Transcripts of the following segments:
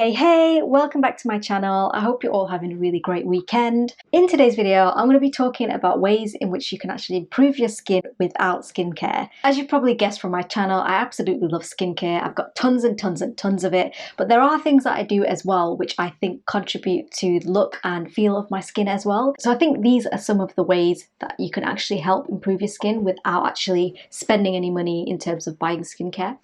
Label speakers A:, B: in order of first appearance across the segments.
A: Hey, welcome back to my channel. I hope you're all having a really great weekend. In today's video, I'm going to be talking about ways in which you can actually improve your skin without skincare. As you've probably guessed from my channel, I absolutely love skincare. I've got tons and tons and tons of it, but there are things that I do as well which I think contribute to the look and feel of my skin as well. So I think these are some of the ways that you can actually help improve your skin without actually spending any money in terms of buying skincare.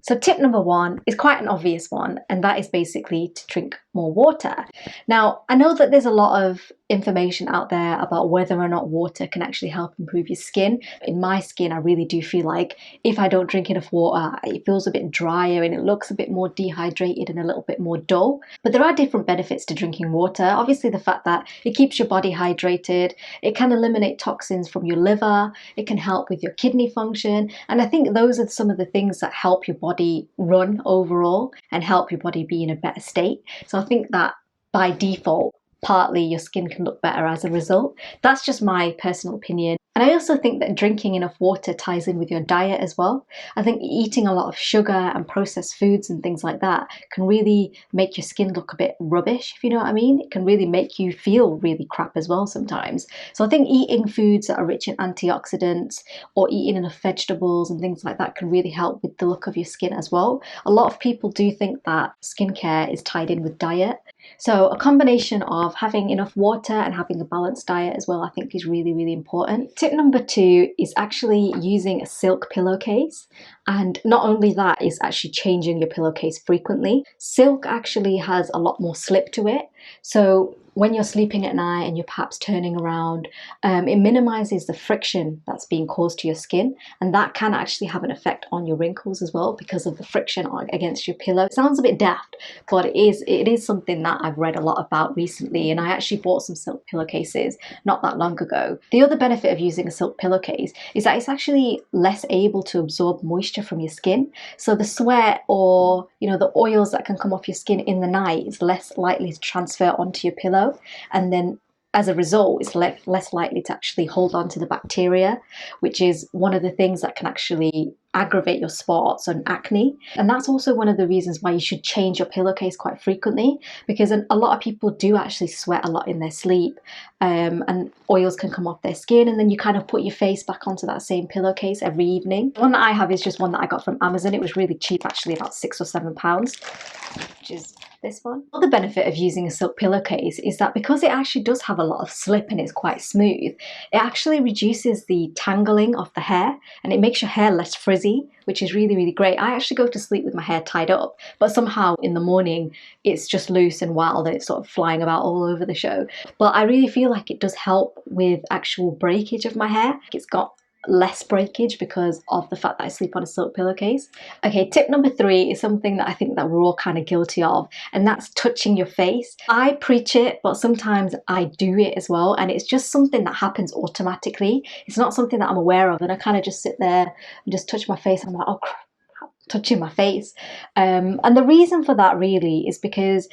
A: So tip number one is quite an obvious one, and that is basically to drink more water. Now, I know that there's a lot of information out there about whether or not water can actually help improve your skin. In my skin, I really do feel like if I don't drink enough water, it feels a bit drier and it looks a bit more dehydrated and a little bit more dull. But there are different benefits to drinking water. Obviously, the fact that it keeps your body hydrated, it can eliminate toxins from your liver, it can help with your kidney function. And I think those are some of the things that help your body run overall and help your body be in a better state. So I think that by default, partly your skin can look better as a result. That's just my personal opinion. And I also think that drinking enough water ties in with your diet as well. I think eating a lot of sugar and processed foods and things like that can really make your skin look a bit rubbish, if you know what I mean. It can really make you feel really crap as well sometimes. So I think eating foods that are rich in antioxidants or eating enough vegetables and things like that can really help with the look of your skin as well. A lot of people do think that skincare is tied in with diet. So a combination of having enough water and having a balanced diet as well, I think is really, really important. Tip number two is actually using a silk pillowcase. And not only that, is actually changing your pillowcase frequently. Silk actually has a lot more slip to it. So when you're sleeping at night and you're perhaps turning around, it minimizes the friction that's being caused to your skin, and that can actually have an effect on your wrinkles as well because of the friction against your pillow. It sounds a bit daft, but it is something that I've read a lot about recently, and I actually bought some silk pillowcases not that long ago. The other benefit of using a silk pillowcase is that it's actually less able to absorb moisture from your skin, so the sweat or the oils that can come off your skin in the night is less likely to transfer onto your pillow. And then as a result, it's less likely to actually hold on to the bacteria, which is one of the things that can actually aggravate your spots and acne. And that's also one of the reasons why you should change your pillowcase quite frequently, because a lot of people do actually sweat a lot in their sleep, and oils can come off their skin, and then you kind of put your face back onto that same pillowcase every evening. The one that I have is just one that I got from Amazon. It was really cheap, actually, about £6 or £7, which is this one. Another benefit of using a silk pillowcase is that because it actually does have a lot of slip and it's quite smooth, it actually reduces the tangling of the hair and it makes your hair less frizzy, which is really, really great. I actually go to sleep with my hair tied up, but somehow in the morning it's just loose and wild and it's sort of flying about all over the show. But I really feel like it does help with actual breakage of my hair. It's got less breakage because of the fact that I sleep on a silk pillowcase. Okay, tip number three is something that I think that we're all kind of guilty of, and that's touching your face. I preach it, but sometimes I do it as well, and it's just something that happens automatically. It's not something that I'm aware of, and I kind of just sit there and just touch my face. I'm like, oh crap, touching my face. And the reason for that really is because,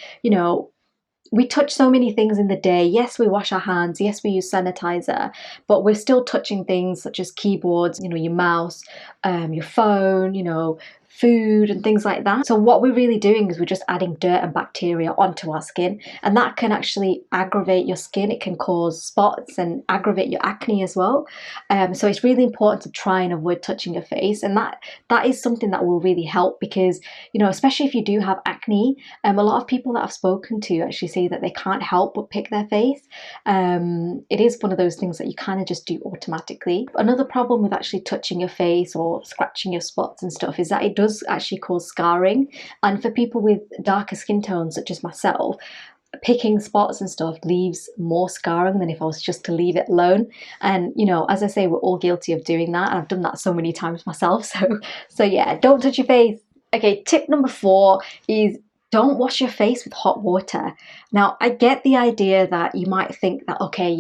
A: we touch so many things in the day. Yes, we wash our hands. Yes, we use sanitizer, but we're still touching things such as keyboards, your mouse, your phone, food and things like that. So what we're really doing is we're just adding dirt and bacteria onto our skin, and that can actually aggravate your skin. It can cause spots and aggravate your acne as well. So it's really important to try and avoid touching your face, and that is something that will really help because, especially if you do have acne, a lot of people that I've spoken to actually say that they can't help but pick their face. It is one of those things that you kind of just do automatically. Another problem with actually touching your face or scratching your spots and stuff is that it does actually cause scarring, and for people with darker skin tones such as myself, picking spots and stuff leaves more scarring than if I was just to leave it alone. And as I say, we're all guilty of doing that, and I've done that so many times myself. So yeah, don't touch your face. Okay, tip number four is don't wash your face with hot water. Now, I get the idea that you might think that, okay,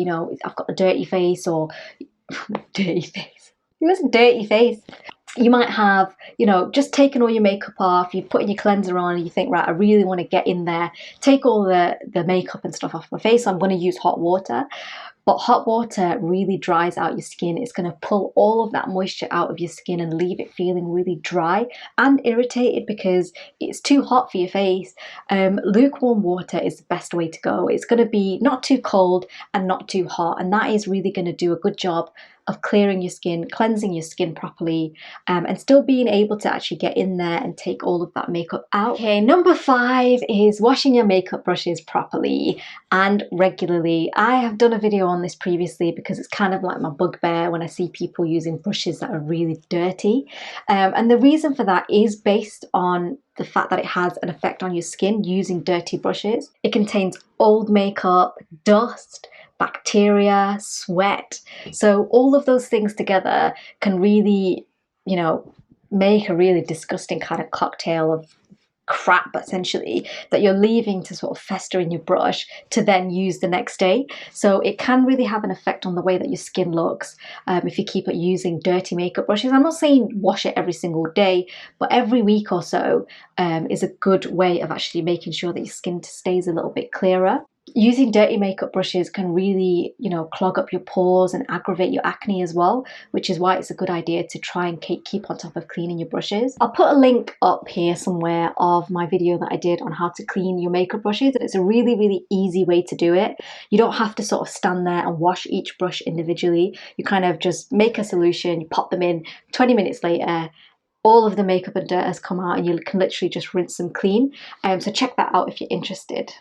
A: I've got a dirty face or dirty face. It was a dirty face. You might have, just taken all your makeup off, you're putting your cleanser on, and you think, right, I really want to get in there, take all the makeup and stuff off my face, so I'm going to use hot water. But hot water really dries out your skin. It's going to pull all of that moisture out of your skin and leave it feeling really dry and irritated because it's too hot for your face. Lukewarm water is the best way to go. It's going to be not too cold and not too hot, and that is really going to do a good job of clearing your skin, cleansing your skin properly, and still being able to actually get in there and take all of that makeup out. Okay, number 5 is washing your makeup brushes properly and regularly. I have done a video on this previously because it's kind of like my bugbear when I see people using brushes that are really dirty. And the reason for that is based on the fact that it has an effect on your skin using dirty brushes. It contains old makeup, dust, bacteria, sweat. So all of those things together can really, make a really disgusting kind of cocktail of crap essentially that you're leaving to sort of fester in your brush to then use the next day. So it can really have an effect on the way that your skin looks if you keep using dirty makeup brushes. I'm not saying wash it every single day, but every week or so is a good way of actually making sure that your skin stays a little bit clearer. Using dirty makeup brushes can really, clog up your pores and aggravate your acne as well, which is why it's a good idea to try and keep on top of cleaning your brushes. I'll put a link up here somewhere of my video that I did on how to clean your makeup brushes. It's a really, really easy way to do it. You don't have to sort of stand there and wash each brush individually. You kind of just make a solution, you pop them in, 20 minutes later, all of the makeup and dirt has come out and you can literally just rinse them clean. So check that out if you're interested.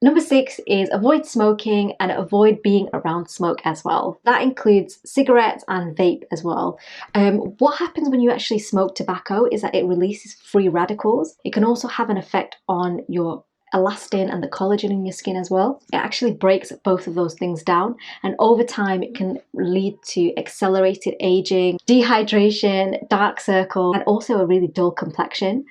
A: Number 6 is avoid smoking and avoid being around smoke as well. That includes cigarettes and vape as well. What happens when you actually smoke tobacco is that it releases free radicals. It can also have an effect on your elastin and the collagen in your skin as well. It actually breaks both of those things down, and over time it can lead to accelerated aging, dehydration, dark circles, and also a really dull complexion.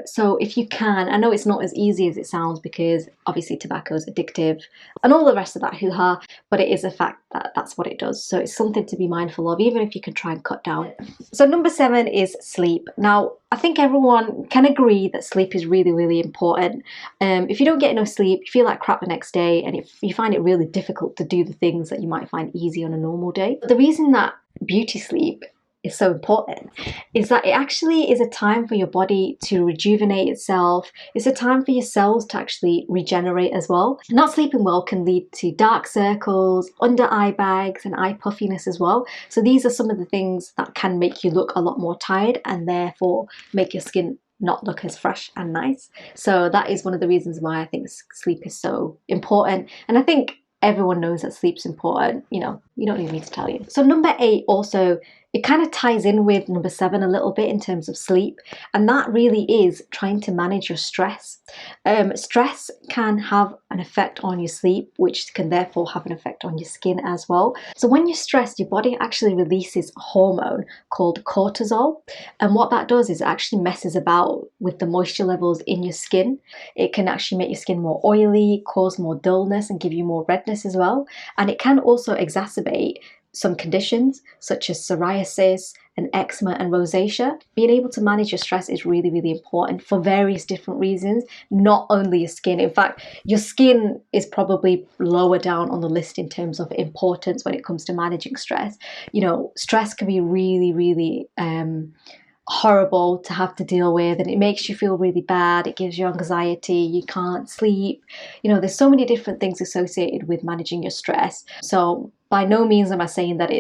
A: So if you can, I know it's not as easy as it sounds because obviously tobacco is addictive and all the rest of that hoo-ha, but it is a fact that that's what it does. So it's something to be mindful of, even if you can try and cut down. So number 7 is sleep. Now, I think everyone can agree that sleep is really, really important. If you don't get enough sleep, you feel like crap the next day, and if you find it really difficult to do the things that you might find easy on a normal day. But the reason that beauty sleep is so important is that it actually is a time for your body to rejuvenate itself. It's a time for your cells to actually regenerate as well. Not sleeping well can lead to dark circles, under eye bags, and eye puffiness as well. So these are some of the things that can make you look a lot more tired and therefore make your skin not look as fresh and nice. So that is one of the reasons why I think sleep is so important. And I think everyone knows that sleep's important. You don't need me to tell you. So number 8 also, it kind of ties in with number 7 a little bit in terms of sleep, and that really is trying to manage your stress. Stress can have an effect on your sleep, which can therefore have an effect on your skin as well. So when you're stressed, your body actually releases a hormone called cortisol, and what that does is it actually messes about with the moisture levels in your skin. It can actually make your skin more oily, cause more dullness, and give you more redness as well. And it can also exacerbate some conditions such as psoriasis and eczema and rosacea. Being able to manage your stress is really, really important for various different reasons, not only your skin. In fact, your skin is probably lower down on the list in terms of importance when it comes to managing stress. Stress can be really, really horrible to have to deal with, and it makes you feel really bad. It gives you anxiety, you can't sleep. There's so many different things associated with managing your stress. So by no means am I saying that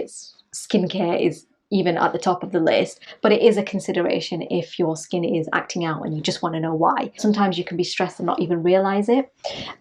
A: skincare is even at the top of the list, but it is a consideration if your skin is acting out and you just want to know why. Sometimes you can be stressed and not even realize it,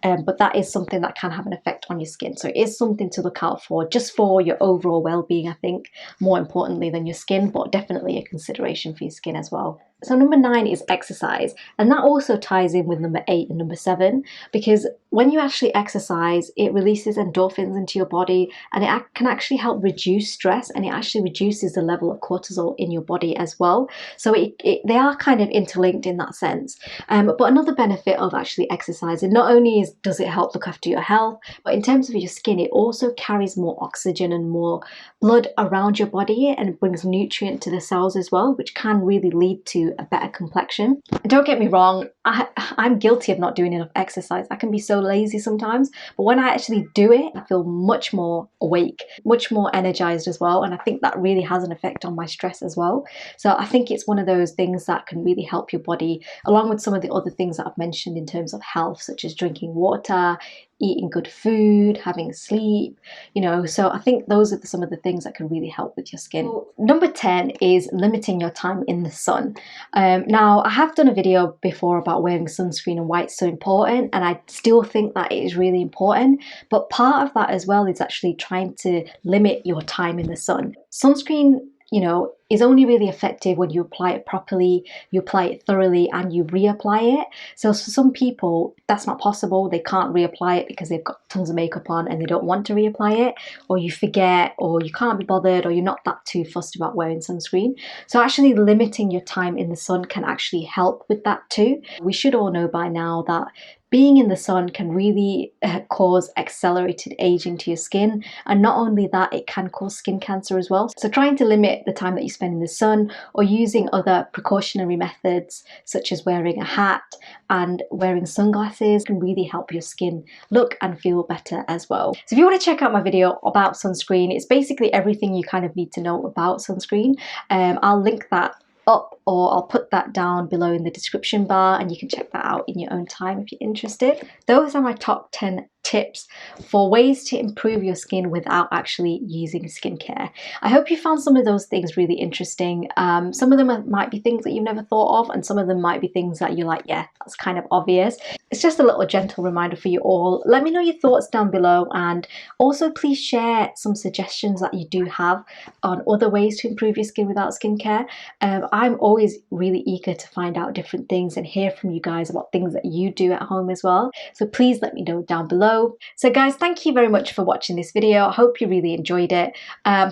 A: but that is something that can have an effect on your skin. So it is something to look out for, just for your overall well-being, I think, more importantly than your skin, but definitely a consideration for your skin as well. So number 9 is exercise, and that also ties in with number 8 and number 7, because when you actually exercise, it releases endorphins into your body, and it can actually help reduce stress, and it actually reduces the level of cortisol in your body as well. So they are kind of interlinked in that sense. But another benefit of actually exercising, not only does it help look after your health, but in terms of your skin, it also carries more oxygen and more blood around your body, and it brings nutrient to the cells as well, which can really lead to you a better complexion. And don't get me wrong, I'm guilty of not doing enough exercise. I can be so lazy sometimes, but when I actually do it, I feel much more awake, much more energized as well. And I think that really has an effect on my stress as well. So I think it's one of those things that can really help your body, along with some of the other things that I've mentioned in terms of health, such as drinking water, eating good food, having sleep, you know. So I think those are some of the things that can really help with your skin. So, number 10 is limiting your time in the sun. Now, I have done a video before about wearing sunscreen and why it's so important, and I still think that it is really important, but part of that as well is actually trying to limit your time in the sun. Sunscreen, you know, is only really effective when you apply it properly, you apply it thoroughly, and you reapply it. So for some people, that's not possible. They can't reapply it because they've got tons of makeup on and they don't want to reapply it, or you forget, or you can't be bothered, or you're not that too fussed about wearing sunscreen. So actually limiting your time in the sun can actually help with that too. We should all know by now that being in the sun can really cause accelerated aging to your skin, and not only that, it can cause skin cancer as well. So trying to limit the time that you spend in the sun, or using other precautionary methods such as wearing a hat and wearing sunglasses, can really help your skin look and feel better as well. So if you want to check out my video about sunscreen, it's basically everything you kind of need to know about sunscreen. I'll link that up, or I'll put that down below in the description bar, and you can check that out in your own time if you're interested. Those are my top 10 tips for ways to improve your skin without actually using skincare. I hope you found some of those things really interesting. Some of them might be things that you've never thought of, and some of them might be things that you're like, yeah, that's kind of obvious. It's just a little gentle reminder for you all. Let me know your thoughts down below, and also please share some suggestions that you do have on other ways to improve your skin without skincare. I'm always really eager to find out different things and hear from you guys about things that you do at home as well. So please let me know down below. So guys, thank you very much for watching this video. I hope you really enjoyed it.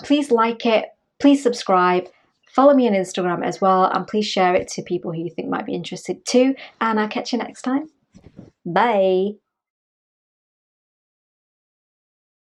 A: Please like it, please subscribe, follow me on Instagram as well, and please share it to people who you think might be interested too. And I'll catch you next time. Bye.